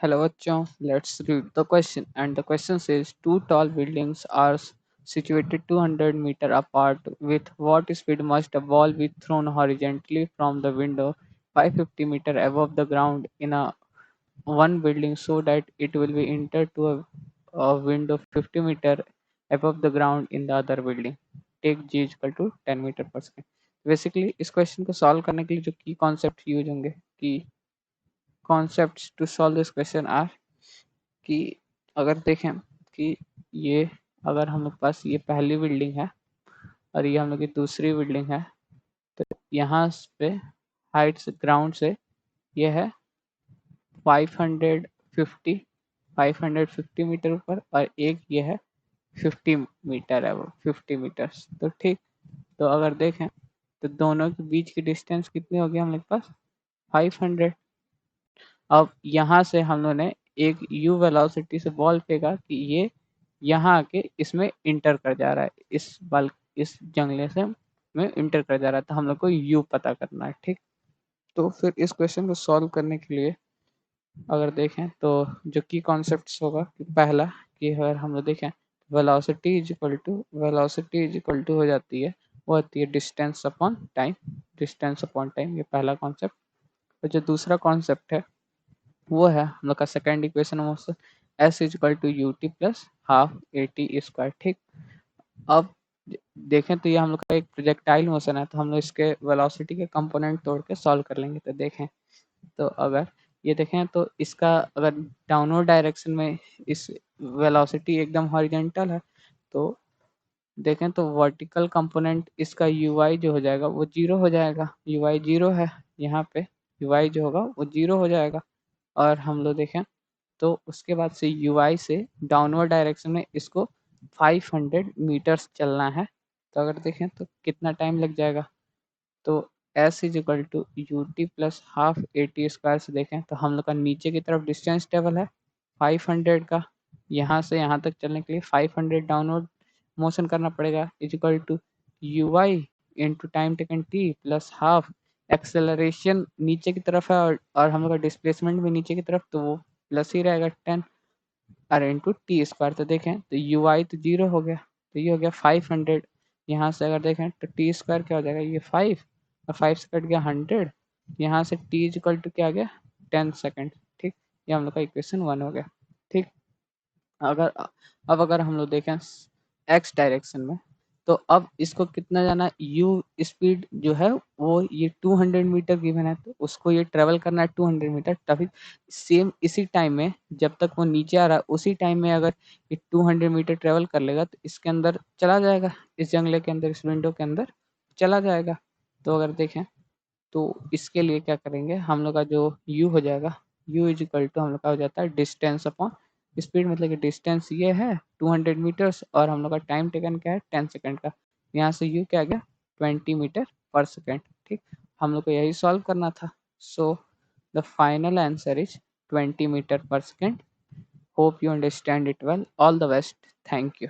Hello, bachcho. Let's read the question. And the question says two tall buildings are situated 200 meters apart. With what speed must a ball be thrown horizontally from the window 550 meters above the ground in a one building so that it will be entered to a window 50 meters above the ground in the other building? Take g is equal to 10 metre per second. Basically इस question को solve करने के लिए जो की concept use होंगे की concepts to solve this question are कि अगर देखें कि ये अगर हम लोग पास ये पहली बिल्डिंग है और ये हम लोग की दूसरी बिल्डिंग है, तो यहाँ पे हाइट से ग्राउंड से ये है 550 550 मीटर ऊपर और एक ये है 50 मीटर है, वो 50 मीटर्स. तो ठीक, तो अगर देखें तो दोनों के बीच की डिस्टेंस कितनी होगी हम लोग के पास 500. अब यहाँ से हम लोगों ने एक u वेलोसिटी से बॉल फेंका कि ये यहाँ आके इसमें इंटर कर जा रहा है, इस जंगले से में इंटर कर जा रहा है, तो हम लोग को u पता करना है. ठीक, तो फिर इस क्वेश्चन को सॉल्व करने के लिए अगर देखें तो जो की कॉन्सेप्ट होगा कि पहला कि अगर हम लोग देखें वेलोसिटी इज इक्वल टू हो जाती है, वो होती है डिस्टेंस अपॉन टाइम. ये पहला कॉन्सेप्ट. और जो दूसरा कॉन्सेप्ट है वो है हम लोग का सेकेंड इक्वेशन में s is equal to u t plus half a t square. ठीक, अब देखें तो ये हम लोग का एक प्रोजेक्टाइल मोशन है, तो हम लोग इसके वेलोसिटी के कंपोनेंट तोड़ के सॉल्व कर लेंगे. तो देखें तो अगर ये देखें तो इसका अगर डाउनवर्ड डायरेक्शन में इस वेलोसिटी एकदम हॉरिजॉन्टल है, तो देखें तो वर्टिकल कंपोनेंट इसका यू आई जो हो जाएगा वो जीरो हो जाएगा. यू आई जीरो है यहाँ पे, यू आई जो होगा वो जीरो हो जाएगा. और हम लोग देखें तो उसके बाद से यू आई से डाउनवर्ड डायरेक्शन में इसको 500 मीटर्स चलना है. तो अगर देखें तो कितना टाइम लग जाएगा, तो s is equal to u t plus half a t square से देखें तो हम लोग का नीचे की तरफ डिस्टेंस टेबल है 500 का, यहाँ से यहाँ तक चलने के लिए 500 डाउनवर्ड मोशन करना पड़ेगा is equal to u i into time taken t plus half acceleration नीचे की तरफ है और हम लोग का डिस्प्लेसमेंट भी नीचे की तरफ, तो वो प्लस ही रहेगा 10 और इंटू टी स्क्वायर. तो देखें तो यू आई तो जीरो हो गया, तो ये हो गया 500. यहाँ से अगर देखें तो टी स्क्वायर क्या हो जाएगा, ये 5 और 5 से कट गया 100. यहाँ से टी इज इक्वल टू क्या आ गया 10 सेकेंड. ठीक, ये हम लोग का इक्वेशन 1 हो गया. ठीक, अगर अब अगर हम लोग देखें एक्स डायरेक्शन में, तो अब इसको कितना जाना, यू स्पीड जो है वो ये 200 मीटर गिवन है, तो उसको ये ट्रेवल करना है 200 मीटर. तभी सेम इसी टाइम में जब तक वो नीचे आ रहा है उसी टाइम में अगर ये 200 मीटर ट्रेवल कर लेगा तो इसके अंदर चला जाएगा, इस जंगले के अंदर, इस विंडो के अंदर चला जाएगा. तो अगर देखें तो इसके लिए क्या करेंगे, हम लोग का जो u हो जाएगा, u इज इक्वल टू हम लोग का हो जाता है डिस्टेंस अपॉन स्पीड. मतलब कि डिस्टेंस ये है 200 मीटर्स और हम लोग का टाइम टेकन क्या है 10 सेकेंड का. यहाँ से u क्या आ गया 20 मीटर पर सेकेंड. ठीक, हम लोग को यही सॉल्व करना था. So the final answer is 20 metre per second. Hope you understand it well. All the best. Thank you.